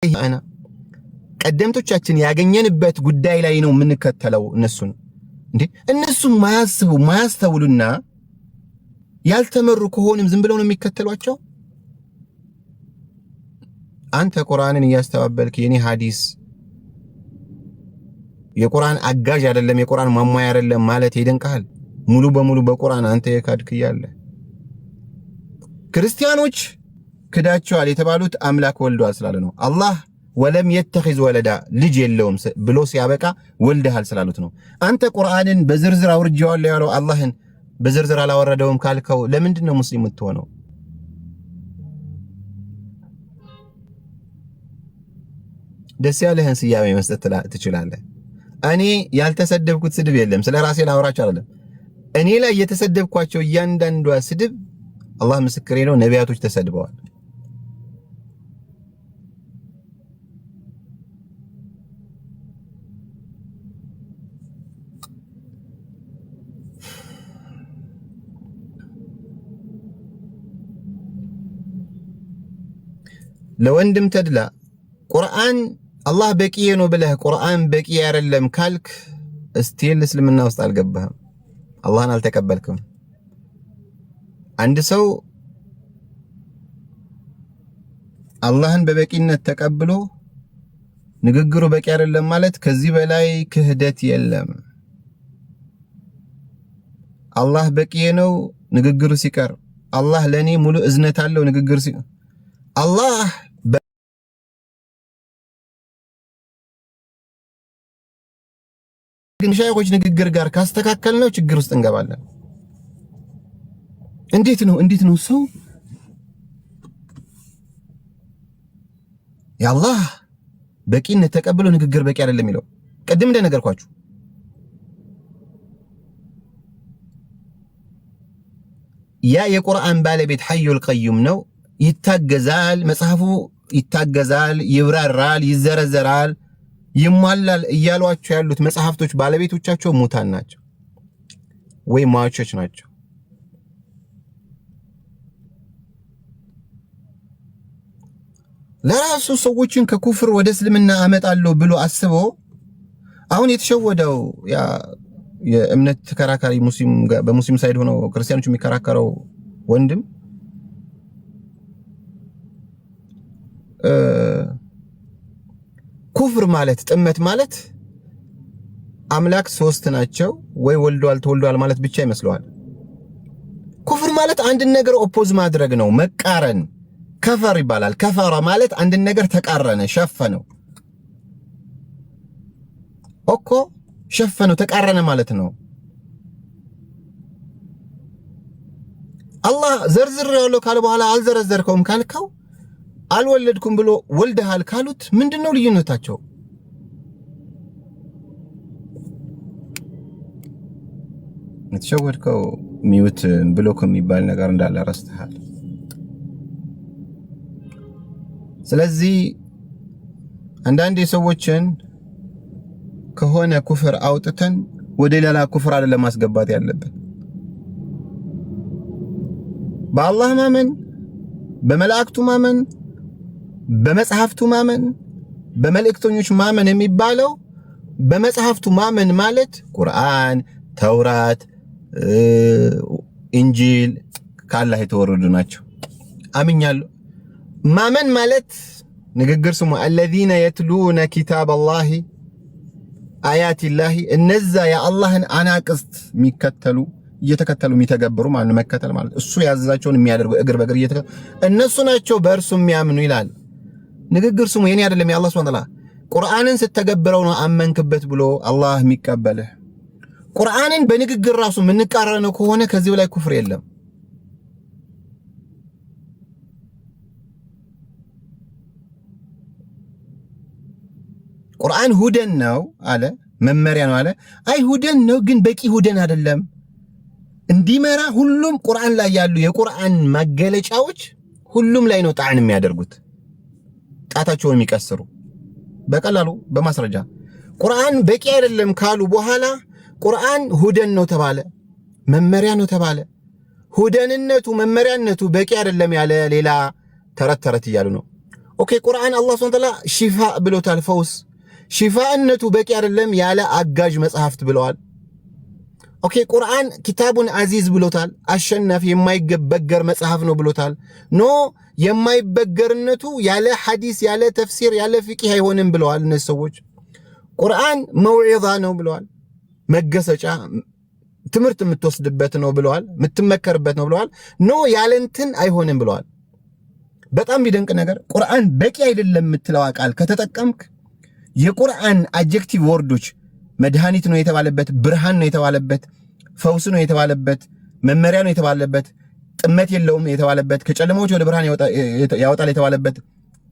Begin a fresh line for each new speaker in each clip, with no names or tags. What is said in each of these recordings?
አና ቀደምቶቻችን ያገኘንበት ጉዳይ ላይ ነው የምንከተለው እነሱን እንዴ እነሱ ማያስተውሉና ያልተመሩ ከሆነም ዝም ብለው ነው የሚከተሏቸው አንተ ቁርአንን ያስተባበልክ የኔ ሐዲስ የቁርአን አጋዥ አይደለም የቁርአን ማሟያ አይደለም ማለት ይደንቃል ሙሉ በሙሉ በቁርአን አንተ የካድክ ያለ ክርስቲያኖች ክዳቸዋል የተባሉት አምላክ ወልዷል ስላለ ነው አላህ ወለም يتخذ ወለዳ ልጅ የለውም ብሎ ሲያበቃ ወልደሃል ስላሉት ነው አንተ ቁርአንን በዝርዝር አውርጄዋለሁ ያለው አላህን በዝርዝር አላወረደውም ካልከው ለምንድን ነው ሙስሊም የምትሆነው ደስ ያለህን ስያሜ መስጠት ትችላለህ እኔ ያልተሰደብኩት ስድብ የለም ስለ ራሴ ላወራቸው አይደለም እኔ ላይ የተሰደብኳቸው እያንዳንዷ ስድብ አላህ ምስክሬ ነው ነቢያቶች ተሰድበዋል ለወንድም ተድላ ቁርአን አላህ በቂዬ ነው ብለህ ቁርአን በቂ አይደለም ካልክ እስቲል እስልምና ውስጥ አልገባህም አላህን አልተቀበልክም አንድ ሰው አላህን በበቂነት ተቀብሎ ንግግሩ በቂ አይደለም ማለት ከዚህ በላይ ክህደት የለም አላህ በቂዬ ነው ንግግሩ ሲቀር አላህ ለኔ ሙሉ እዝነት አለው ንግግሩ ሲቀር አላህ ግን ሻይኾች ንግግር ጋር ካስተካከልነው ችግር ውስጥ እንገባለን እንዴት ነው ሰው ያላህ በቂነት ተቀብሎ ንግግር በቂ አይደለም የሚለው ቀድም እንደነገርኳችሁ ያ የቁርአን ባለቤት ሐዩል ቀዩም ነው ይታገዛል መጽሐፉ ይታገዛል ይብራራል ይዘረዘራል ይሟላል እያሏቸው ያሉት መጽሐፍቶች ባለቤቶቻቸው ሙታን ናቸው ወይ ማቾች ናቸው ለራሱ ሰዎችን ከኩፍር ወደ እስልምና አመጣለሁ ብሎ አስቦ አሁን የተሸወደው ያ የእምነት ተከራካሪ ሙስሊም በሙስሊም ሳይድ ሆኖ ክርስቲያኖች የሚከራከረው ወንድም ኩፍር ማለት ጥመት ማለት አምላክ ሶስት ናቸው ወይ ወልዷል ተወልዷል ማለት ብቻ ይመስለዋል ኩፍር ማለት አንድ ነገር ኦፖዝ ማድረግ ነው መቃረን ከፈር ይባላል ከፈራ ማለት አንድ ነገር ተቃረነ ሸፈነው ኦኮ ሸፈነው ተቃረነ ማለት ነው አላህ ዘርዝር ያለው ካለ በኋላ አልዘረዘርከውም ካልከው አልወለድኩም ብሎ ወልደሃል ካሉት ምንድነው ልዩነታቸው የተሸወድከው ሚውት ብሎክ የሚባል ነገር እንዳለ ረስተሃል ስለዚህ አንዳንድ ሰዎችን ከሆነ ኩፍር አውጥተን ወደ ሌላ ኩፍር አይደለም ማስገባት ያለብን በአላህ ማመን በመላእክቱ ማመን በመጽሐፍቱ ማመን በመልእክተኞች ማመን የሚባለው በመጽሐፍቱ ማመን ማለት ቁርአን ተውራት ኢንጂል ካላህ የተወረዱ ናቸው አምኛለሁ ማመን ማለት ንግግር ስሙ الذين يتلون كتاب الله آيات الله እነዛ የአላህን አናቅስት የሚከተሉ እየተከተሉ የሚተገብሩ ማለት መከተል ማለት እሱ ያዘዛቸውን የሚያደርጉ እግር በእግር እየተከተሉ እነሱ ናቸው በእርሱ የሚያምኑ ይላል ንግግር ስሙ የኔ አይደለም የአላህ Subhanahu Wa Ta'ala ቁርአንን ስትተገብረው ነው አመንክበት ብሎ አላህ የሚቀበልህ ቁርአንን በንግግር ራሱ ምንቃረነው ከሆነ ከዚህ በላይ ኩፍር የለም ቁርአን ሁደን ነው አለ መመሪያ ነው አለ አይ ሁደን ነው ግን በቂ ሁደን አይደለም እንዲመራ ሁሉም ቁርአን ላይ ያሉ የቁርአን ማገለጫዎች ሁሉም ላይ ነው ጣዕን የሚያደርጉት ጣታቸውን የሚቀስሩ በቀላሉ በማስረጃ ቁርአን በቂ አይደለም ካሉ በኋላ ቁርአን ሁደን ነው ተባለ መመሪያ ነው ተባለ ሁደንነቱ መመሪያነቱ በቂ አይደለም ያለ ሌላ ተረት እያሉ ነው ኦኬ ቁርአን አላህ ሱብሓነሁ ወተዓላ ሺፋ ብሎታል ፈውስ ሺፋእነቱ በቂ አይደለም ያለ አጋዥ መጽሐፍት ብለዋል ኦኬ ቁርአን ኪታቡን አዚዝ ብሎታል አሸናፊ የማይበገር መጽሐፍ ነው ብሎታል ኖ የማይበገርነቱ ያለ ሐዲስ ያለ ተፍሲር ያለ ፍቂህ አይሆንም ብለዋል እነዚህ ሰዎች ቁርአን መውዒዛ ነው ብለዋል መገሰጫ ትምህርት የምትወስድበት ነው ብለዋል የምትመከርበት ነው ብለዋል ኖ ያለ እንትን አይሆንም ብለዋል በጣም ቢደንቅ ነገር ቁርአን በቂ አይደለም የምትለው ቃል ከተጠቀምክ የቁርአን አድጀክቲቭ ወርዶች መድኃኒት ነው የተባለበት ብርሃን ነው የተባለበት ፈውስ ነው የተባለበት መመሪያ ነው የተባለበት ጥመት የለውም የተባለበት ከጨለማዎች ወደ ብርሃን ያወጣል የተባለበት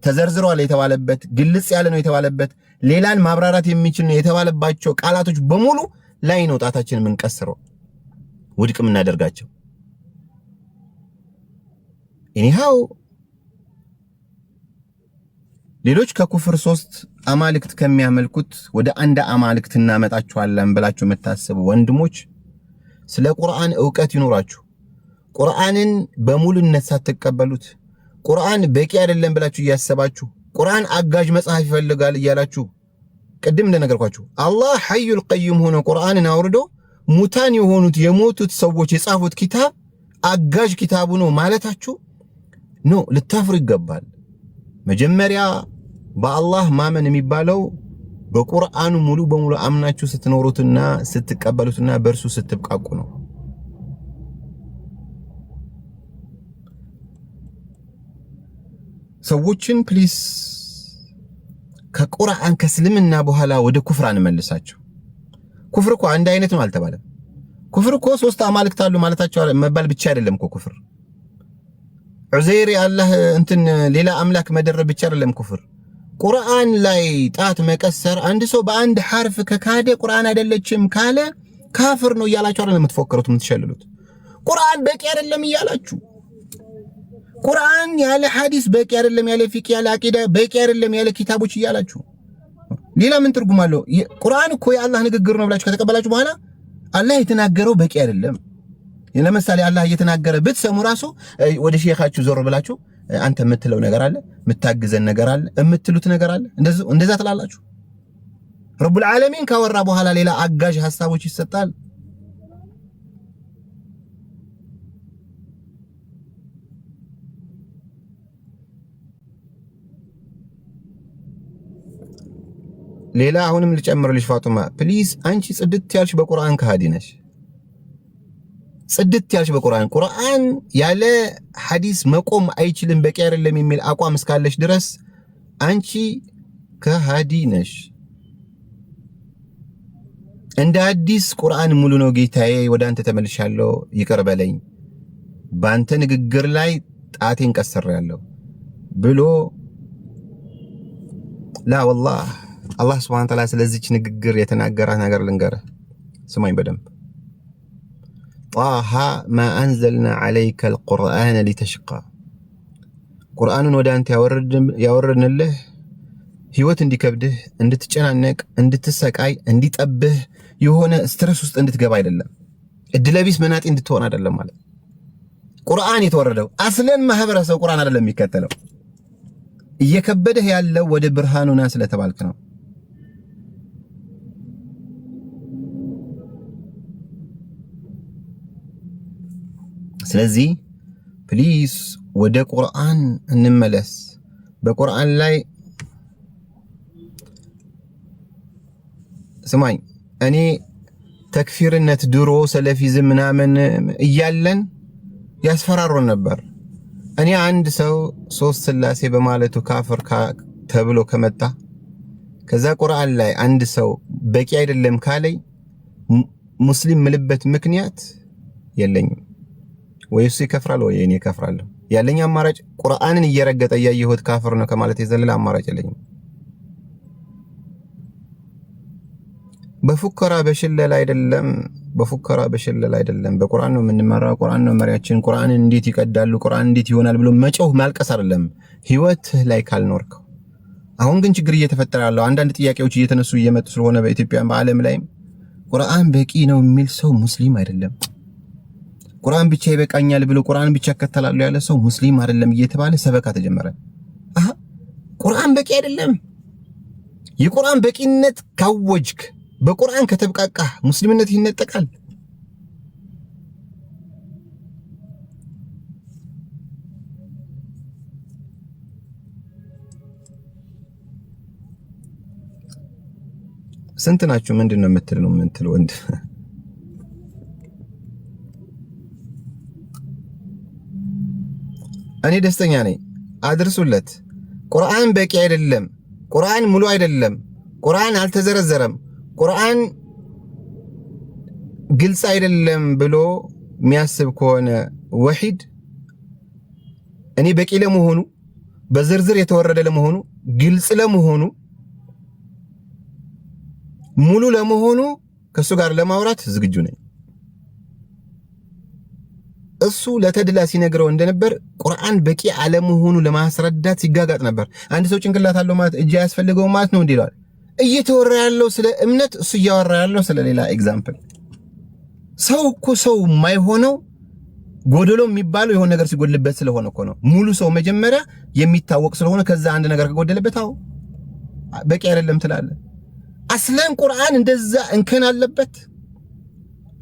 ተዘርዝሯል የተባለበት ግልጽ ያለ ነው የተባለበት ሌላን ማብራራት የሚችል ነው የተባለባቸው ቃላቶች በሙሉ ላይ ነው ጣታችንን የምንቀስረው ውድቅ የምናደርጋቸው እኒሃው ሌሎች ከኩፍር 3 አማልክት ከሚያመልኩት ወደ አንድ አማልክት እናመጣቸዋለን ብላችሁ መታሰቡ ወንድሞች ስለ ቁርአን ዕውቀት ይኖራችሁ ቁርአንን በሙሉነት ሳትቀበሉት ቁርአን በቂ አይደለም ብላችሁ እያሰባችሁ ቁርአን አጋዥ መጽሐፍ ይፈልጋል እያላችሁ ቅድም እንደነገርኳችሁ አላህ ሐዩል ቀዩም ሆኖ ቁርአንን አውርዶ ሙታን የሆኑት የሞቱት ሰዎች የጻፉት ኪታብ አጋዥ ኪታቡ ነው ማለታችሁ ኖ ልታፍሩ ይገባል መጀመሪያ በአላህ ማመን የሚባለው በቁርአኑ ሙሉ በሙሉ አምናችሁ ስትኖሩትና ስትቀበሉትና በእርሱ ስትብቃቁ ነው ሰዎችን ፕሊስ ከቁርአን ከእስልምና በኋላ ወደ ኩፍር አንመልሳቸው ኩፍር እኮ አንድ አይነት ነው አልተባለም ኩፍር እኮ 3 አማልክት አሉ ማለታቸው መባል ብቻ አይደለም እኮ ኩፍር ዑዘይር አላህ እንትን ሌላ አምላክ መደረብ ብቻ አይደለም ኩፍር ቁርአን ላይ ጣት መቀሰር አንድ ሰው በአንድ ሐርፍ ከካደ ቁርአን አይደለችም ካለ ካፍር ነው እያላችሁ አይደለም የምትፎከሩት የምትሸልሉት ቁርአን በቂ አይደለም እያላችሁ ቁርአን ያለ ሐዲስ በቂ አይደለም ያለ ፊቅህ ያለ አቂዳ በቂ አይደለም ያለ ኪታቦች እያላችሁ ሌላ ምን ትርጉም አለው ቁርአን እኮ የአላህ ንግግር ነው ብላችሁ ከተቀበላችሁ በኋላ አላህ የተናገረው በቂ አይደለም ለምሳሌ አላህ እየተናገረ ብትሰሙ ራሱ ወደ ሼኻችሁ ዞር ብላችሁ አንተ የምትለው ነገር አለ የምታግዘን ነገር አለ የምትሉት ነገር አለ እንደዛ ትላላችሁ ረቡል ዓለሚን ካወራ በኋላ ሌላ አጋዥ ሐሳቦች ይሰጣል ሌላ አሁንም ልጨምርልሽ ፋጡማ ፕሊዝ አንቺ ጽድት ያልሽ በቁርአን ከሃዲ ነሽ ጽድት ያልሽ ቁርአን ያለ ሐዲስ መቆም አይችልም በቂ አይደለም የሚል አቋም እስካለሽ ድረስ አንቺ ከሃዲ ነሽ እንደ አዲስ ቁርአን ሙሉ ነው ጌታዬ ወደ አንተ ተመልሻለሁ ይቅር በለኝ ባንተ ንግግር ላይ ጣቴን ቀስሬያለሁ ብሎ ላ والله አላህ Subhanahu Wa Ta'ala ስለዚህች ንግግር የተናገራት ነገር ልንገርህ ስማኝ በደንብ طه ما أنزلنا عليك القرآن لتشقى قرآن ودانت يوردن له ህይወት እንዲከብድህ እንድትጨናነቅ እንድትሰቃይ እንዲጠብህ የሆነ ስትረስ ውስጥ እንድትገባ አይደለም እድለቢስ መናጤ እንድትሆን አይደለም ማለት ቁርአን የተወረደው አስለን ማህበረሰብ ቁርአን አይደለም የሚከተለው እየከበደህ ያለው ወደ ብርሃኑና ስለተባልክ ነው ስለዚህ ፕሊስ ወደ ቁርአን እንመለስ በቁርአን ላይ ስማኝ እኔ ተክፊርነት ድሮ ሰለፊዝም ምናምን እያለን ያስፈራሩን ነበር እኔ አንድ ሰው ሶስት ስላሴ በማለቱ ካፍር ተብሎ ከመጣ ከዛ ቁርአን ላይ አንድ ሰው በቂ አይደለም ካለኝ ሙስሊም ምልበት ምክንያት የለኝም ወይስ ይከፍራል ወይ እኔ ከፍራለሁ ያለኝ አማራጭ ቁርአንን እየረገጠ ያየሁት ካፍር ነው ከማለት የዘለለ አማራጭ የለኝም በፉከራ በሽለላ አይደለም በቁርአን ነው የምንመራው ቁርአን ነው መሪያችን ቁርአንን እንዴት ይቀዳሉ ቁርአን እንዴት ይሆናል ብሎ መጮህ ማልቀስ አይደለም ህይወት ላይ ካልኖርከው አሁን ግን ችግር እየተፈጠረ ያለው አንዳንድ ጥያቄዎች እየተነሱ እየመጡ ስለሆነ በኢትዮጵያ በአለም ላይ ቁርአን በቂ ነው የሚል ሰው ሙስሊም አይደለም ቁርአን ብቻ ይበቃኛል ብሎ ቁርአን ብቻ ከተላሉ ያለ ሰው ሙስሊም አይደለም እየተባለ ሰበካ ተጀመረ ቁርአን በቂ አይደለም። የቁርአን በቂነት ካወጅክ በቁርአን ከተብቃቃህ ሙስሊምነት ይነጠቃል። ስንት ናችሁ? ምንድነው የምትለው ወንድ? እኔ ደስተኛ ነኝ። አድርሱለት። ቁርአን በቂ አይደለም፣ ቁርአን ሙሉ አይደለም፣ ቁርአን አልተዘረዘረም፣ ቁርአን ግልጽ አይደለም ብሎ የሚያስብ ከሆነ ወሂድ እኔ በቂ ለመሆኑ በዝርዝር የተወረደ ለመሆኑ ግልጽ ለመሆኑ ሙሉ ለመሆኑ ከሱ ጋር ለማውራት ዝግጁ ነኝ። እሱ ለተድላ ሲነግረው እንደነበር ቁርአን በቂ አለመሆኑ ለማስረዳት ሲጋጋጥ ነበር። አንድ ሰው ጭንቅላት አለው ማለት እጅ አያስፈልገውም ማለት ነው እንዲላል። እየተወራ ያለው ስለ እምነት፣ እሱ እያወራ ያለው ስለ ሌላ ኤግዛምፕል። ሰው እኮ ሰው የማይሆነው ጎደሎ የሚባለው የሆነ ነገር ሲጎድልበት ስለሆነ እኮ ነው። ሙሉ ሰው መጀመሪያ የሚታወቅ ስለሆነ ከዛ አንድ ነገር ከጎደለበት አው በቂ አይደለም ትላለህ። አስለን ቁርአን እንደዛ እንከን አለበት።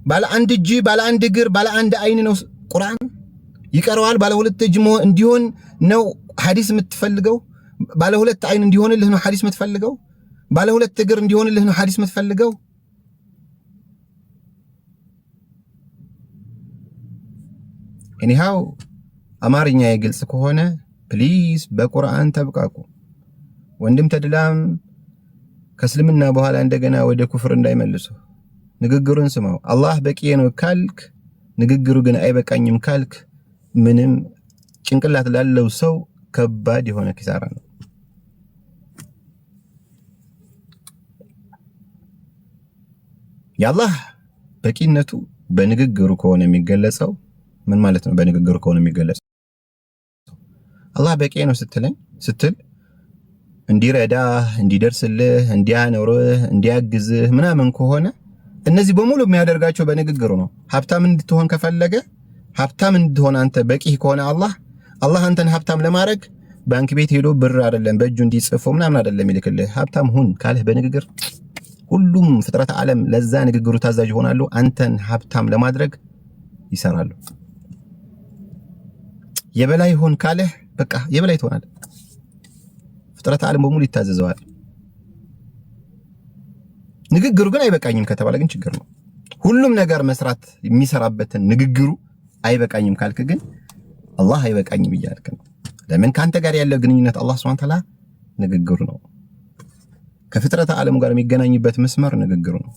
ባለ አንድ እጅ፣ ባለ አንድ እግር፣ ባለ አንድ አይን ነው ቁርአን ይቀረዋል። ባለ ሁለት እጅ እንዲሆን ነው ሐዲስ የምትፈልገው። ባለ ሁለት አይን እንዲሆንልህ ነው ሐዲስ የምትፈልገው። ባለ ሁለት እግር እንዲሆንልህ ነው ሐዲስ የምትፈልገው። እኒሃው አማርኛ የግልጽ ከሆነ ፕሊዝ በቁርአን ተብቃቁ። ወንድም ተድላም ከእስልምና በኋላ እንደገና ወደ ኩፍር እንዳይመልሱ ንግግሩን ስማው። አላህ በቂ ነው ካልክ ንግግሩ ግን አይበቃኝም ካልክ ምንም ጭንቅላት ላለው ሰው ከባድ የሆነ ኪሳራ ነው። የአላህ በቂነቱ በንግግሩ ከሆነ የሚገለጸው ምን ማለት ነው? በንግግሩ ከሆነ የሚገለጸው አላህ በቂ ነው ስትል እንዲረዳህ፣ እንዲደርስልህ፣ እንዲያኖርህ፣ እንዲያግዝህ ምናምን ከሆነ እነዚህ በሙሉ የሚያደርጋቸው በንግግሩ ነው። ሀብታም እንድትሆን ከፈለገ ሀብታም እንድትሆን አንተ በቂህ ከሆነ አላህ አንተን ሀብታም ለማድረግ ባንክ ቤት ሄዶ ብር አይደለም በእጁ እንዲጽፎ ምናምን አይደለም ይልክልህ። ሀብታም ሁን ካለህ በንግግር ሁሉም ፍጥረት ዓለም ለዛ ንግግሩ ታዛዥ ይሆናሉ። አንተን ሀብታም ለማድረግ ይሰራሉ። የበላይ ሁን ካለህ በቃ የበላይ ትሆናለህ። ፍጥረት ዓለም በሙሉ ይታዘዘዋል። ንግግሩ ግን አይበቃኝም ከተባለ ግን ችግር ነው። ሁሉም ነገር መስራት የሚሰራበትን ንግግሩ አይበቃኝም ካልክ ግን አላህ አይበቃኝም እያልክ ነው። ለምን? ካንተ ጋር ያለው ግንኙነት አላህ Subhanahu Wa Ta'ala ንግግሩ ነው። ከፍጥረት ዓለም ጋር የሚገናኝበት መስመር ንግግሩ ነው።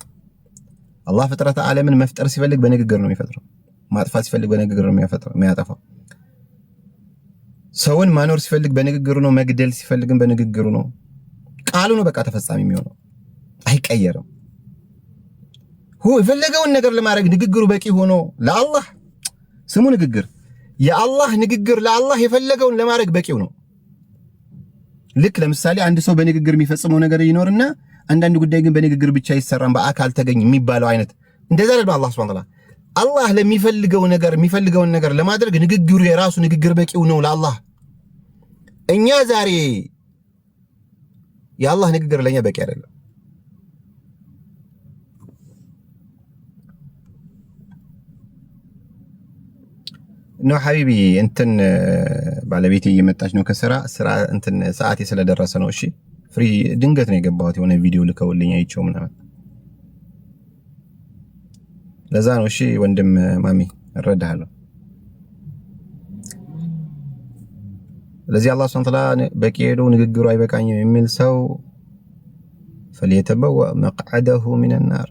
አላህ ፍጥረት ዓለምን መፍጠር ሲፈልግ በንግግር ነው የሚፈጥረው። ማጥፋት ሲፈልግ በንግግር ነው የሚያጠፋው። ሰውን ማኖር ሲፈልግ በንግግሩ ነው። መግደል ሲፈልግም በንግግሩ ነው። ቃሉ ነው በቃ ተፈጻሚ የሚሆነው አይቀየርም። የፈለገውን ነገር ለማድረግ ንግግሩ በቂ ሆኖ ለአላህ ስሙ ንግግር የአላህ ንግግር ለአላህ የፈለገውን ለማድረግ በቂው ነው። ልክ ለምሳሌ አንድ ሰው በንግግር የሚፈጽመው ነገር ይኖርና አንዳንድ ጉዳይ ግን በንግግር ብቻ ይሰራም በአካል ተገኝ የሚባለው አይነት እንደዛ አይደለም። አላህ Subhanahu Wa Ta'ala አላህ የሚፈልገውን ነገር ለማድረግ ንግግሩ የራሱ ንግግር በቂው ነው ለአላህ። እኛ ዛሬ የአላህ ንግግር ለኛ በቂ አይደለም። ነው ሐቢቢ እንትን ባለቤቴ እየመጣች ነው ከስራ እንትን ሰዓቴ ስለደረሰ ነው። እሺ ፍሪ ድንገት ነው የገባሁት የሆነ ቪዲዮ ልከውልኝ አይቼው ምናምን ለዛ ነው። እሺ ወንድም ማሚ እረዳሃለሁ። ለዚህ አላህ Subhanahu Wa Ta'ala በቂ ሄዶ ንግግሩ አይበቃኝም የሚል ሰው فليتبوأ مقعده من النار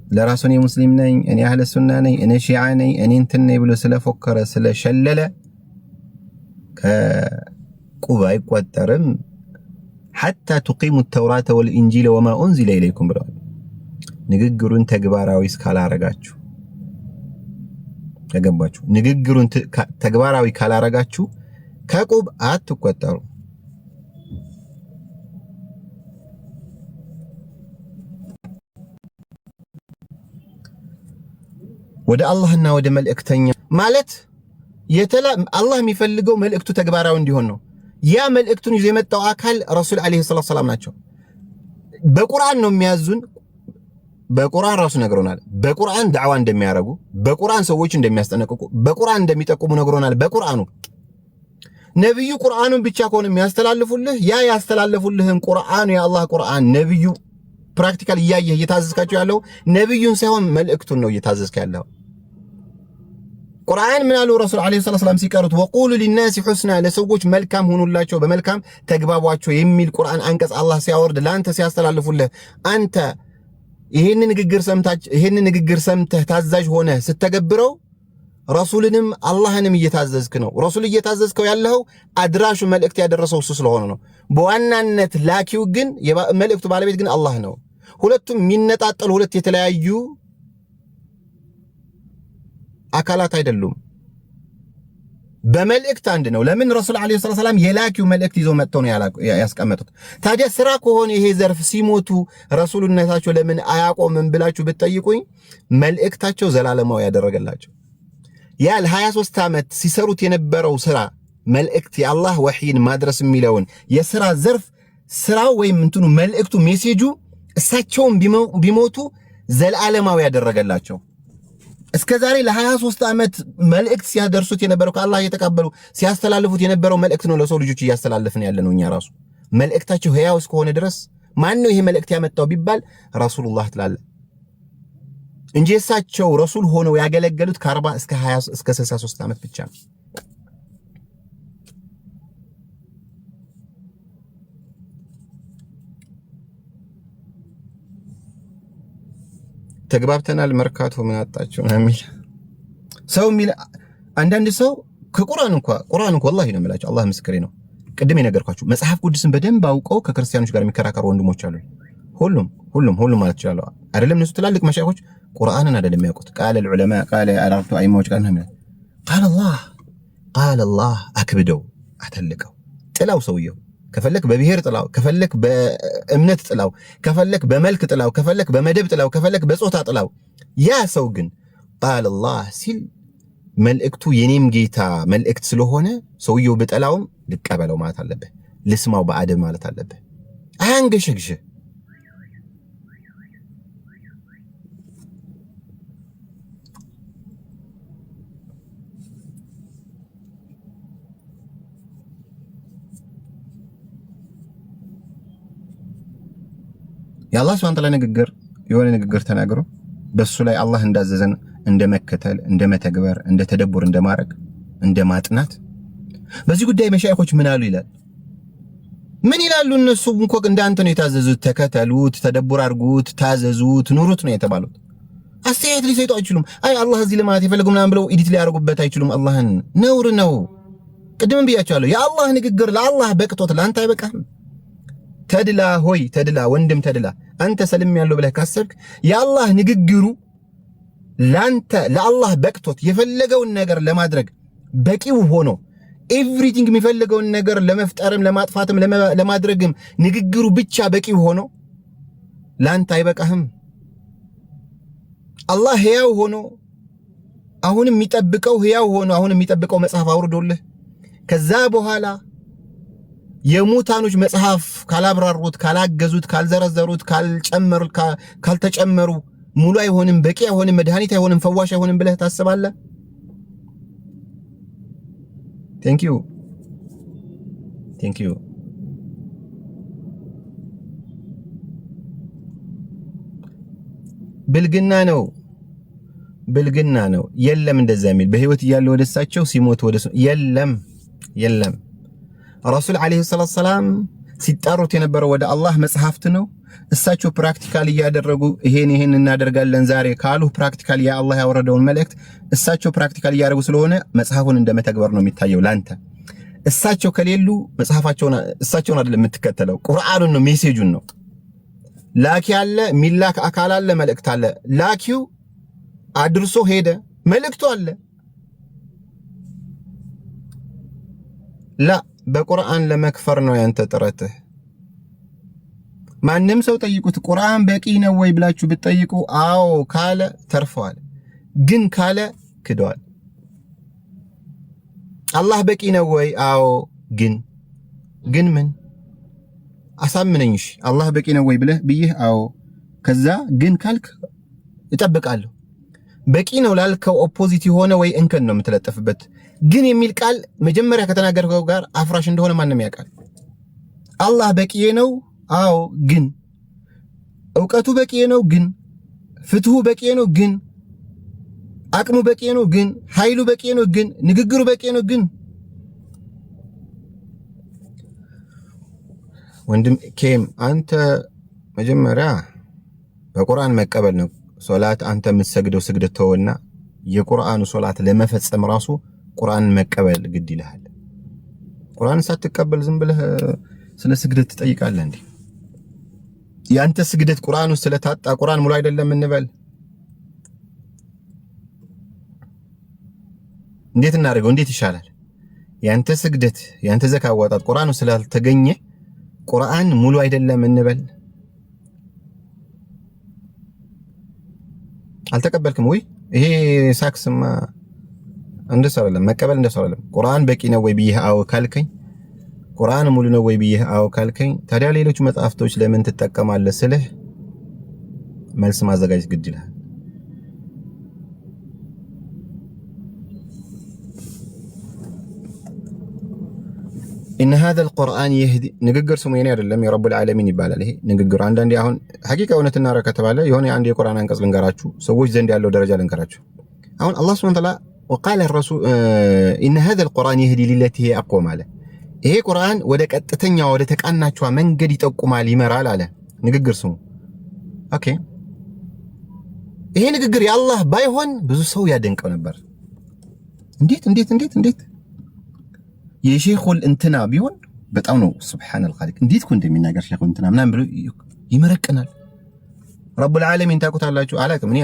ለራሱ እኔ ሙስሊም ነኝ፣ እኔ አህለ ሱና ነኝ፣ እኔ ሺዓ ነኝ፣ እኔ እንትን ነኝ ብሎ ስለፎከረ ስለሸለለ ከቁብ አይቆጠርም። حتى تقيموا التوراة والإنجيل وما أنزل إليكم ብለዋል። ንግግሩን ተግባራዊ ካላረጋችሁ ተገባችሁ። ንግግሩን ተግባራዊ ካላረጋችሁ ከቁብ አትቆጠሩ። ወደ አላህና ወደ መልእክተኛ ማለት አላህ የሚፈልገው መልእክቱ ተግባራዊ እንዲሆን ነው። ያ መልእክቱን ይዞ የመጣው አካል ረሱል አለይሂ ሰላም ናቸው። በቁርአን ነው የሚያዙን። በቁርአን ራሱ ነግሮናል። በቁርአን ዳዕዋ እንደሚያረጉ፣ በቁርአን ሰዎች እንደሚያስጠነቅቁ፣ በቁርአን እንደሚጠቁሙ ነግሮናል። በቁርአኑ ነብዩ ቁርአኑን ብቻ ከሆነ የሚያስተላልፉልህ ያ ያስተላልፉልህን ቁርአኑ የአላህ ቁርአን ነብዩ ፕራክቲካል እያየህ እየታዘዝካቸው ያለው ነብዩን ሳይሆን መልእክቱን ነው እየታዘዝከ ያለው። ቁርአን ምን አሉ ረሱል አለይሂ ሰላም ሲቀሩት ወቁሉ ሊናሲ ሁስና ለሰዎች መልካም ሆኑላቸው በመልካም ተግባቧቸው የሚል ቁርአን አንቀጽ አላህ ሲያወርድ ለአንተ ሲያስተላልፉልህ አንተ ይሄንን ንግግር ሰምተህ ታዛዥ ሆነ ስተገብረው ረሱልንም አላህንም እየታዘዝክ ነው። ረሱል እየታዘዝከው ያለው አድራሹ መልእክት ያደረሰው እሱ ስለሆነ ነው። በዋናነት ላኪው ግን መልእክቱ ባለቤት ግን አላህ ነው። ሁለቱም የሚነጣጠሉ ሁለት የተለያዩ አካላት አይደሉም። በመልእክት አንድ ነው። ለምን ረሱል አለይሂ ሰላም የላኪው መልእክት ይዘው መጥተው ነው ያስቀመጡት። ታዲያ ስራ ከሆነ ይሄ ዘርፍ ሲሞቱ ረሱልነታቸው ለምን አያቆምም ብላችሁ ብትጠይቁኝ መልእክታቸው ዘላለማዊ ያደረገላቸው ያ ለ23 ዓመት ሲሰሩት የነበረው ስራ መልእክት የአላህ ወህይን ማድረስ የሚለውን የስራ ዘርፍ ስራው ወይም እንትኑ መልእክቱ ሜሴጁ እሳቸውም ቢሞቱ ዘላለማዊ ያደረገላቸው። እስከዛሬ ለ23 ዓመት መልእክት ሲያደርሱት የነበረው ከአላህ እየተቀበሉ ሲያስተላልፉት የነበረው መልእክት ነው ለሰው ልጆች እያስተላለፍን ያለነው እኛ ራሱ። መልእክታቸው ህያው እስከሆነ ድረስ ማን ነው ይሄ መልእክት ያመጣው ቢባል ረሱሉላህ ትላለ እንጂ እሳቸው ረሱል ሆነው ያገለገሉት ከ40 እስከ 20 እስከ 63 ዓመት ብቻ ነው። ተግባብተናል። መርካቶ ምን አጣቸው ነው የሚል ሰው የሚል አንዳንድ ሰው ከቁርአን እንኳን ወላሂ ነው የምላቸው አላህ ምስክሬ ነው። ቅድም የነገርኳችሁ መጽሐፍ ቅዱስን በደንብ አውቀው ከክርስቲያኖች ጋር የሚከራከሩ ወንድሞች አሉ። ሁሉም ማለት ይችላል አይደለም። እነሱ ትላልቅ መሻይኾች ቁርአንን አይደለም የሚያውቁት። ቃለ العلماء ቃለ አራቱ አይማዎች ቃል ነው ቃለ አላህ አክብደው አተልቀው ጥላው ሰውየው ከፈለክ በብሔር ጥላው፣ ከፈለክ በእምነት ጥላው፣ ከፈለክ በመልክ ጥላው፣ ከፈለክ በመደብ ጥላው፣ ከፈለክ በጾታ ጥላው። ያ ሰው ግን ቃለ አላህ ሲል መልእክቱ የኔም ጌታ መልእክት ስለሆነ ሰውየው በጠላውም ልቀበለው ማለት አለበት። ልስማው በአደብ ማለት አለበት። አያንገሸግሽ የአላህ ሱብሓነሁ ወተዓላ ንግግር የሆነ ንግግር ተናግሮ በሱ ላይ አላህ እንዳዘዘን እንደመከተል፣ እንደመተግበር፣ እንደተደቡር፣ እንደማረግ፣ እንደማጥናት በዚህ ጉዳይ መሻይኾች ምን አሉ ይላል። ምን ይላሉ እነሱ እንኳ እንዳንተ ነው የታዘዙት። ተከተሉት፣ ተደቡር አድርጉት፣ ታዘዙት፣ ኑሩት ነው የተባሉት። አስተያየት ሊሰጡ አይችሉም። አይ አላህ እዚህ ለማለት የፈለገው ምናምን ብለው ኤዲት ሊያደርጉበት አይችሉም። አላህን ነውር ነው። ቅድም ብያቸዋለሁ። የአላህ ንግግር ለአላህ በቅቶት ለአንተ አይበቃህም። ተድላ ሆይ ተድላ ወንድም ተድላ አንተ ሰልም ያለው ብለህ ካሰብክ የአላህ ንግግሩ ላንተ ለአላህ በቅቶት የፈለገውን ነገር ለማድረግ በቂው ሆኖ ኤቭሪቲንግ የሚፈልገውን ነገር ለመፍጠርም ለማጥፋትም ለማድረግም ንግግሩ ብቻ በቂው ሆኖ ላንተ አይበቃህም። አላህ ሕያው ሆኖ አሁንም የሚጠብቀው ሕያው ሆኖ አሁንም የሚጠብቀው መጽሐፍ አውርዶልህ ከዛ በኋላ የሙታኖች መጽሐፍ ካላብራሩት፣ ካላገዙት፣ ካልዘረዘሩት፣ ካልተጨመሩ ሙሉ አይሆንም፣ በቂ አይሆንም፣ መድኃኒት አይሆንም፣ ፈዋሽ አይሆንም ብለህ ታስባለህ? ቴንክ ዩ ብልግና ነው። የለም እንደዛ የሚል በህይወት እያለ ወደሳቸው ሲሞት ወደሱ የለም። ረሱል አለይሂ ሰላም ሲጣሩት የነበረው ወደ አላህ መጽሐፍት ነው። እሳቸው ፕራክቲካል እያደረጉ ይሄን እናደርጋለን ዛሬ ካሉ ፕራክቲካል ያ አላህ ያወረደውን መልእክት እሳቸው ፕራክቲካል እያደረጉ ስለሆነ መጽሐፉን እንደመተግበር ነው የሚታየው ላንተ። እሳቸው ከሌሉ እሳቸውን አይደለም የምትከተለው፣ ቁርአኑን ነው፣ ሜሴጁን ነው። ላኪ አለ፣ ሚላክ አካል አለ፣ መልእክት አለ። ላኪው አድርሶ ሄደ፣ መልእክቱ አለ። በቁርአን ለመክፈር ነው ያንተ ጥረትህ። ማንም ሰው ጠይቁት፣ ቁርአን በቂ ነው ወይ ብላችሁ ብትጠይቁ አዎ ካለ ተርፈዋል፣ ግን ካለ ክደዋል። አላህ በቂ ነው ወይ? አዎ ግን ግን ምን አሳምነኝሽ አላህ በቂ ነው ወይ ብዬህ አዎ ከዛ ግን ካልክ እጠብቃለሁ በቂ ነው ላልከው ኦፖዚት የሆነ ወይ እንከን ነው የምትለጠፍበት ግን የሚል ቃል መጀመሪያ ከተናገርከው ጋር አፍራሽ እንደሆነ ማንም ያውቃል አላህ በቂ ነው አዎ ግን እውቀቱ በቂ ነው ግን ፍትሁ በቂ ነው ግን አቅሙ በቂ ነው ግን ኃይሉ በቂ ነው ግን ንግግሩ በቂ ነው ግን ወንድም ኬም አንተ መጀመሪያ በቁርአን መቀበል ነው ሶላት አንተ የምትሰግደው ስግደት ተወና የቁርአኑ ሶላት ለመፈጸም ራሱ ቁርአን መቀበል ግድ ይልሃል ቁርአን ሳትቀበል ዝም ብለህ ስለ ስግደት ትጠይቃለህ እንዴ ያንተ ስግደት ቁርአኑ ስለታጣ ቁርአን ሙሉ አይደለም እንበል እንዴት እናደርገው እንዴት ይሻላል ያንተ ስግደት ያንተ ዘካ አዋጣት ቁርአኑ ስላልተገኘ ቁርአን ሙሉ አይደለም እንበል አልተቀበልክም ወይ ይሄ ሳክስማ እንደሱ አይደለም መቀበል እንደሱ አይደለም ቁርአን በቂ ነው ወይ ብዬ አዎ ካልከኝ ቁርአን ሙሉ ነው ወይ ብዬ አዎ ካልከኝ ታዲያ ሌሎች መጽሐፍቶች ለምን ትጠቀማለህ ስልህ መልስ ማዘጋጀት ግድ ይላል إن هذا القرآن يهدي ንግግር ስሙ የኔ አይደለም የረቡል ዓለሚን ይባላል ይሄ ንግግር አንዳንዴ አሁን ሐቂቃ እውነትና ረከ ተባለ የሆነ አንድ የቁርአን አንቀጽ ልንገራችሁ ሰዎች ዘንድ ያለው ደረጃ ልንገራችሁ አሁን አላህ Subhanahu Wa Ta'ala وقال الرسول إن هذا القرآن يهدي للتي هي أقوم አለ ይሄ ቁርአን ወደ ቀጥተኛ ወደ ተቃናቿ መንገድ ይጠቁማል ይመራል አለ ንግግር ስሙ ኦኬ ይሄ ንግግር የአላህ ባይሆን ብዙ ሰው ያደንቀው ነበር እንዴት የሼኹል እንትና ቢሆን በጣም ነው ሱብሃነል ኻሊቅ እንዴት ኮ እንደሚናገር ሼኹል እንትና ምናምን ብሎ ይመረቀናል ረቡል ዓለሚን ታውቁታላችሁ አላውቅም እኔ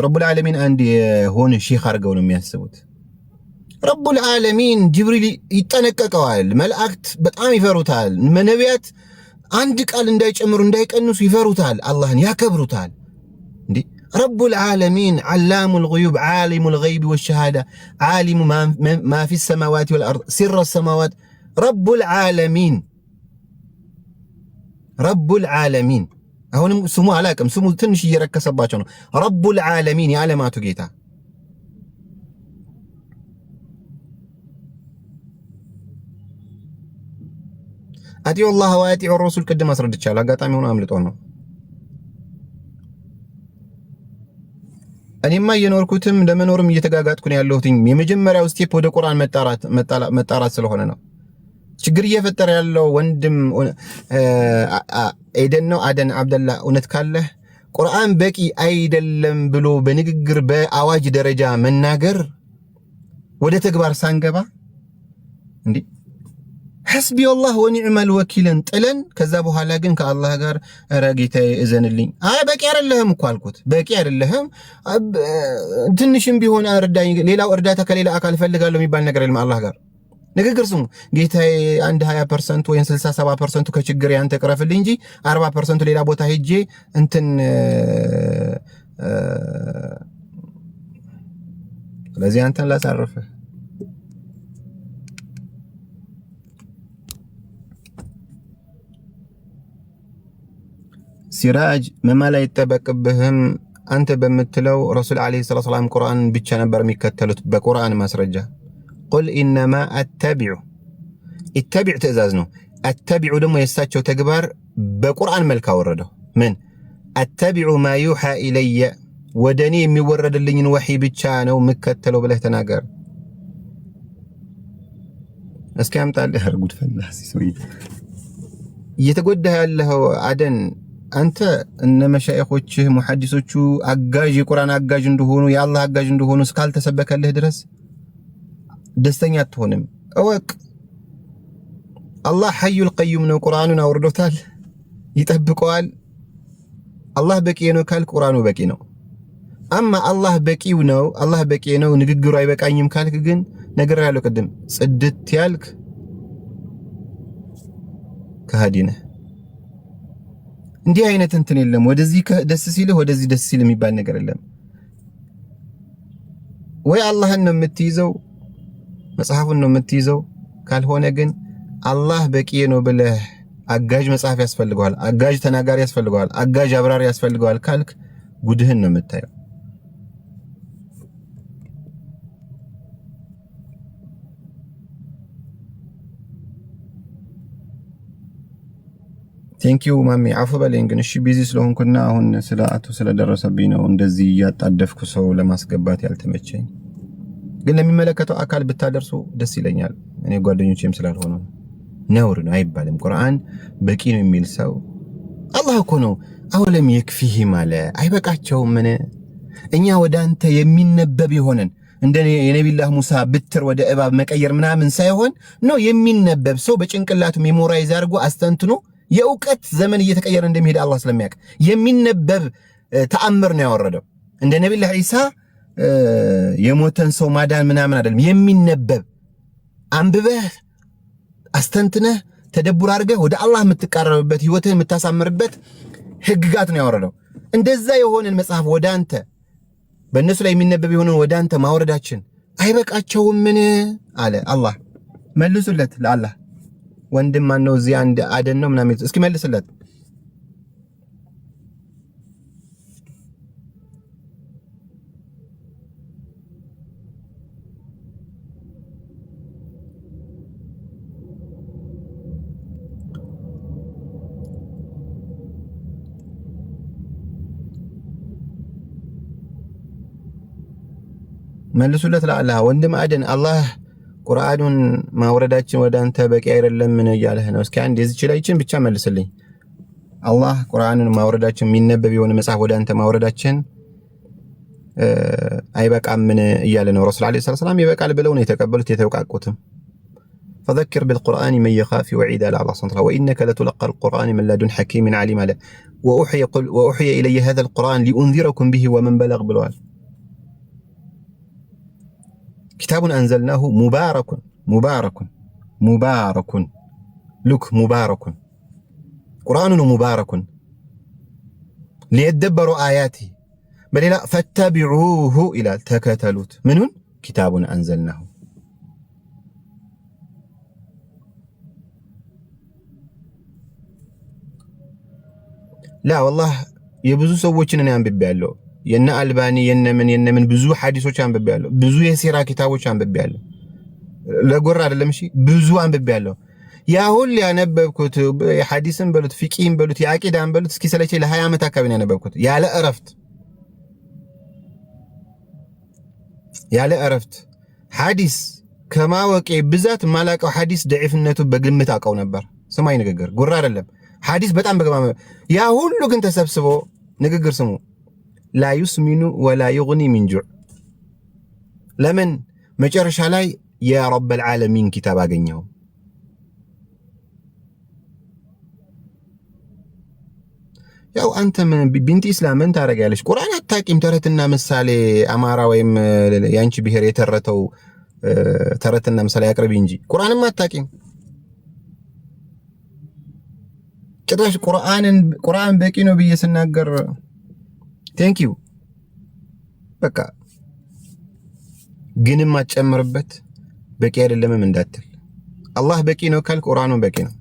ረቡል ዓለሚን አንድ የሆነ ሼኽ አድርገው ነው የሚያስቡት ረቡል ዓለሚን ጅብሪል ይጠነቀቀዋል መላእክት በጣም ይፈሩታል ነቢያት አንድ ቃል እንዳይጨምሩ እንዳይቀንሱ ይፈሩታል አላህን ያከብሩታል እንዴ رب العالمين علام الغيوب عالم الغيب والشهادة عالم ما في السماوات والأرض سر السماوات رب العالمين هون سمو علاكم سمو تنشي يركسباتهم رب العالمين يا علامات جيتا أتيوا الله وأتيوا الرسول قد ما سردت شالا قاطع من أملتونه እኔማ እየኖርኩትም ለመኖርም እየተጋጋጥኩ ነው ያለሁትኝ የመጀመሪያው ስቴፕ ወደ ቁርአን መጣራት ስለሆነ ነው ችግር እየፈጠረ ያለው ወንድም ኤደን ነው አደን አብደላ እውነት ካለ ቁርአን በቂ አይደለም ብሎ በንግግር በአዋጅ ደረጃ መናገር ወደ ተግባር ሳንገባ እንዴ حسبي الله ونعم الوكيل ጥለን ከዛ በኋላ ግን ከአላህ ጋር ረጊታዬ እዘንልኝ በቂ አይደለም እኮ አልኩት በቂ አይደለም ትንሽም ቢሆን አርዳኝ ሌላው እርዳታ ከሌላ አካል ፈልጋለሁ የሚባል ነገር የለም አላህ ጋር ንግግር ስሙ ጌታዬ አንድ 20% ወይ 67% ከችግር ያንተ ቅረፍልኝ እንጂ 40% ሌላ ቦታ ሄጄ እንትን ስለዚህ አንተን ላሳርፍህ ሲራጅ መማላ ይተበቅብህም አንተ በመትለው ረሱል አለይሂ ሰላም ቁርአን ብቻ ነበር የሚከተሉት በቁርአን ማስረጃ قل انما اتبع ትእዛዝ ነው اتبع ደግሞ የሳቸው ተግባር በቁርአን መልክ አወረደው ምን اتبع ما يوحى الي ወደኔ የሚወረድልኝን ወህይ ብቻ ነው መከተለው ብለህ ተናገር እስኪ አምጣልህ አርጉት ፈላሲ ሰውዬ እየተጎዳ ያለው አደን አንተ እነ መሻይኾችህ ሙሐዲሶቹ አጋዥ የቁርአን አጋዥ እንደሆኑ የአላህ አጋዥ እንደሆኑ እስካልተሰበከልህ ድረስ ደስተኛ አትሆንም እወቅ አላህ ሐዩል ቀዩም ነው ቁርአኑን አውርዶታል ይጠብቀዋል አላህ በቂ ነው ካል ቁርአኑ በቂ ነው አማ አላህ በቂ ነው ንግግሩ አይበቃኝም ካልክ ግን ነገር ያለው ቅድም ጽድት ያልክ ከሃዲነህ እንዲህ አይነት እንትን የለም ወደዚህ ደስ ሲልህ ወደዚህ ደስ ሲል የሚባል ነገር የለም ወይ አላህን ነው የምትይዘው መጽሐፉን ነው የምትይዘው ካልሆነ ግን አላህ በቂ ነው ብለህ አጋዥ መጽሐፍ ያስፈልገዋል፣ አጋዥ ተናጋሪ ያስፈልገዋል፣ አጋዥ አብራሪ ያስፈልገዋል ካልክ ጉድህን ነው የምታየው። ቴንኪው ማሚ አፉ በለኝ ግን እሺ ቢዚ ስለሆንኩና አሁን ሰዓቱ ስለደረሰብኝ ነው እንደዚህ እያጣደፍኩ ሰው ለማስገባት ያልተመቸኝ። ግን ለሚመለከተው አካል ብታደርሱ ደስ ይለኛል። እኔ ጓደኞቼም ስላልሆነ ነውር ነው አይባልም። ቁርአን በቂ ነው የሚል ሰው አላህ እኮ ነው አወለም የክፊህ ማለ አይበቃቸውም። ምን እኛ ወደ አንተ የሚነበብ ይሆነን እንደኔ የነብዩላህ ሙሳ ብትር ወደ እባብ መቀየር ምናምን ሳይሆን ነው የሚነበብ ሰው በጭንቅላቱ ሜሞራይዝ አድርጎ አስተንትኖ የእውቀት ዘመን እየተቀየረ እንደሚሄድ አላህ ስለሚያውቅ የሚነበብ ተአምር ነው ያወረደው። እንደ ነብዩላህ ኢሳ የሞተን ሰው ማዳን ምናምን አይደለም፣ የሚነበብ አንብበህ አስተንትነህ ተደቡር አድርገህ ወደ አላህ የምትቃረብበት ህይወትህን የምታሳምርበት ህግጋት ነው ያወረደው። እንደዛ የሆነን መጽሐፍ ወደ አንተ በእነሱ ላይ የሚነበብ የሆነን ወደ አንተ ማውረዳችን አይበቃቸውም ምን አለ አላህ። መልሱለት ለአላህ። ወንድም ማን ነው እዚህ አንድ አደን ነው ምናምን እስኪ መልስለት። መልሱለት ለአላህ። ወንድም አደን አላህ ቁርአኑን ማውረዳችን ወደ አንተ በቂ አይደለም ምን እያለህ ነው? እስኪ አንድ እዚህ ላይችን ብቻ መልስልኝ። አላህ ቁርአኑን ማውረዳችን የሚነበብ የሆነ መጽሐፍ ወደ አንተ ማውረዳችን አይበቃም ምን እያለ ነው? ረሱል አለይሂ ሰላም ይበቃል ብለው ነው የተቀበሉት የተወቃቁትም። فذكر بالقرآن من يخاف وعيد على الله سبحانه وإنك لتلقى القرآن من لدن حكيم عليم على وأوحي إلي هذا القرآن لأنذركم به ومن بلغ بالوال كتاب أنزلناه مبارك لك مبارك قرآن مبارك ليدبروا آياته بل لا فاتبعوه إلى تكتلوت منون كتاب أنزلناه لا والله يبزو سووچن እኔ አንብቤያለሁ። የነ አልባኒ የነምን ብዙ ሐዲሶች አንብቤያለሁ። ብዙ የሲራ ኪታቦች አንብቤያለሁ። ለጎራ አይደለም እሺ ብዙ አንብቤያለሁ። ያ ሁሉ ያነበብኩት ሐዲስን በሉት ፍቂህን በሉት የአቂዳን በሉት እስኪ ሰለቼ ለ20 ዓመት አካባቢ ነው ያነበብኩት ያለ እረፍት ሐዲስ ከማወቄ ብዛት ማላቀው ሐዲስ ደዒፍነቱ በግምት አውቀው ነበር። ስማይ ንግግር ጉራ አይደለም ሐዲስ በጣም በግማም ያ ሁሉ ግን ተሰብስቦ ንግግር ስሙ لا يسمن ولا يغني من جوع لمن መጨረሻ ላይ يا رب العالمين كتاب አገኘው። ያው አንተ ምን ቢንት ኢስላም ምን ታረጋለሽ? ቁርአን አታቂም ተረትና ምሳሌ አማራ ወይም ያንቺ ብሔር የተረተው ተረትና ምሳሌ ያቅርብ እንጂ ቁርአንም አታቂም። ጭራሽ ቁርአን በቂ ነው ብዬ ስናገር ቴንኪዩ በቃ ግንም አጨምርበት በቂ አይደለምም እንዳትል። አላህ በቂ ነው ካልክ ቁርአኑ በቂ ነው።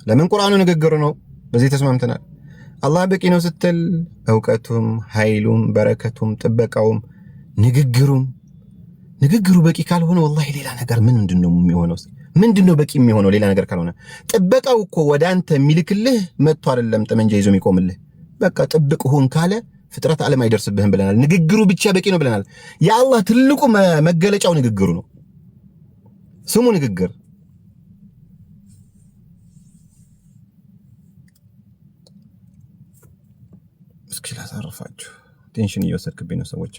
ለምን ቁርአኑ ንግግሩ ነው፣ በዚህ ተስማምተናል። አላህ በቂ ነው ስትል ዕውቀቱም ኃይሉም በረከቱም ጥበቃውም ንግግሩ በቂ ካልሆነ ወላሂ ሌላ ነገር ምንድነው የሚሆነው? ምንድነው በቂ የሚሆነው ሌላ ነገር ካልሆነ? ጥበቃው እኮ ወደ አንተ የሚልክልህ መጥቶ አይደለም ጠመንጃ ይዞ የሚቆምልህ። በቃ ጥብቅ ሁን ካለ ፍጥረት ዓለም አይደርስብህም ብለናል። ንግግሩ ብቻ በቂ ነው ብለናል። የአላህ ትልቁ መገለጫው ንግግሩ ነው። ስሙ ንግግር። እስኪ ላሳርፋችሁ። ቴንሽን እየወሰድክብኝ ነው ሰዎች።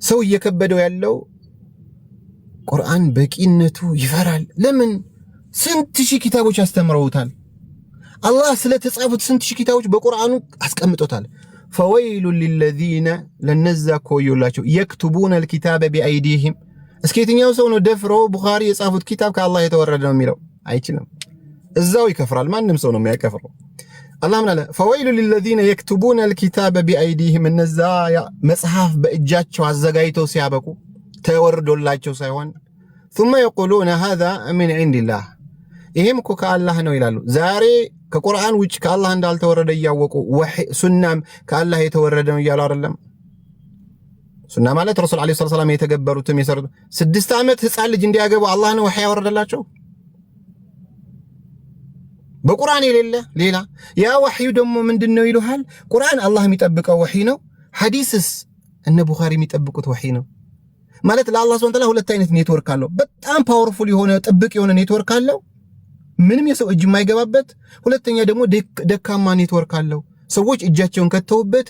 ሰው እየከበደው ያለው ቁርአን በቂነቱ ይፈራል። ለምን? ስንት ሺህ ኪታቦች አስተምረውታል። አላህ ስለተጻፉት ስንት ሺህ ኪታቦች በቁርአኑ አስቀምጦታል። ፈወይሉ ሊለዚነ ለነዛ ኮዩላቸው የክቱቡነ الكتاب بأيديهم። እስኪ የትኛው ሰው ነው ደፍሮ ቡኻሪ የጻፉት ኪታብ ከአላህ የተወረደ ነው የሚለው? አይችልም። እዛው ይከፍራል። ማንም ሰው ነው የሚያከፍረው። አላህ ምን አለ? ፈወይሉ ሊለዚነ የክቱቡነ الكتاب بأيديهم። እነዛ መጽሐፍ በእጃቸው አዘጋጅተው ሲያበቁ ተወርዶላቸው ሳይሆን ثم يقولون هذا من عند الله ይሄም እኮ ከአላህ ነው ይላሉ። ዛሬ ከቁርአን ውጭ ከአላህ እንዳልተወረደ ያወቁ ወህይ ሱናም ከአላህ የተወረደ ነው ይላሉ አይደለም። ሱና ማለት ረሱል አለይሂ ሰላም የተገበሩትም የሰሩት 6 ዓመት ህፃን ልጅ እንዲያገቡ አላህ ነው ወህይ ያወረደላቸው። በቁርአን የሌለ ሌላ ያ ወህዩ ደግሞ ምንድነው ይሉሃል? ቁርአን አላህ የሚጠብቀው ወህይ ነው። ሐዲስስ እነ ቡኻሪ የሚጠብቁት ወህይ ነው። ማለት ለአላህ ሱብሓነሁ ወተዓላ ሁለት አይነት ኔትወርክ አለው። በጣም ፓወርፉል የሆነ ጥብቅ የሆነ ኔትወርክ አለው፣ ምንም የሰው እጅ የማይገባበት። ሁለተኛ ደግሞ ደካማ ኔትወርክ አለው፣ ሰዎች እጃቸውን ከተውበት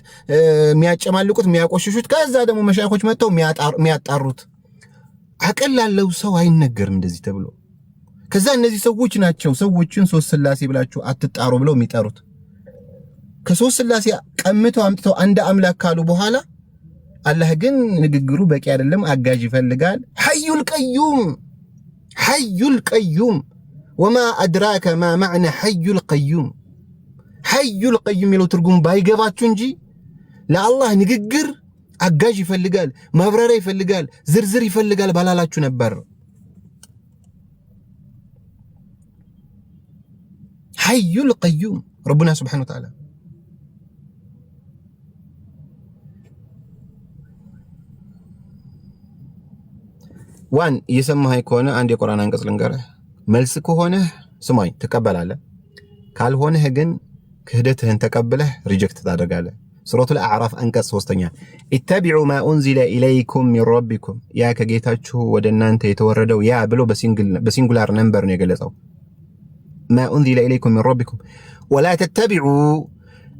የሚያጨማልቁት የሚያቆሽሹት፣ ከዛ ደግሞ መሻይኾች መጥተው የሚያጣሩት። አቅል ላለው ሰው አይነገርም እንደዚህ ተብሎ። ከዛ እነዚህ ሰዎች ናቸው ሰዎችን ሶስት ስላሴ ብላችሁ አትጣሩ ብለው የሚጠሩት። ከሶስት ስላሴ ቀምተው አምጥተው አንድ አምላክ ካሉ በኋላ አላህ ግን ንግግሩ በቂ አይደለም፣ አጋዥ ይፈልጋል። ሐዩል ቀዩም ሐዩል ቀዩም ወማ አድራከ ማ መዕነ ሐዩል ቀዩም። ሐዩል ቀዩም የሚለው ትርጉም ባይገባችሁ እንጂ ለአላህ ንግግር አጋዥ ይፈልጋል፣ ማብራሪያ ይፈልጋል፣ ዝርዝር ይፈልጋል ባላላችሁ ነበር። ሐዩል ቀዩም ረቡና ሱብሓነሁ ወተዓላ። ዋን እየሰማኸኝ ከሆነ አንድ የቁርአን አንቀጽ ልንገርህ። መልስ ከሆነ ስማኝ ትቀበላለህ፣ ካልሆነህ ግን ክህደትህን ተቀብለህ ሪጀክት ታደርጋለህ። ሱረቱል አዕራፍ አንቀጽ 3ኛ ኢተቢዑ ማ ኡንዚለ ኢለይኩም ሚን ረቢኩም፣ ያ ከጌታችሁ ወደ እናንተ የተወረደው ያ ብሎ በሲንጉላር ነምበር ነው የገለጸው። ማ ኡንዚለ ኢለይኩም ሚን ረቢኩም ወላ ተተቢዑ፣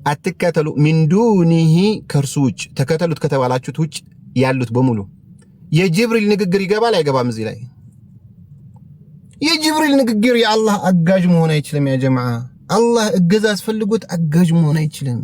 አትከተሉ፣ ሚን ዱኒሂ፣ ከእርሱ ውጭ ተከተሉት ከተባላችሁት ውጭ ያሉት በሙሉ። የጅብሪል ንግግር ይገባል አይገባም? እዚህ ላይ የጅብሪል ንግግር የአላህ አጋዥ መሆን አይችልም። ያ ጀማዓ አላህ እገዛ አስፈልጎት አጋዥ መሆን አይችልም።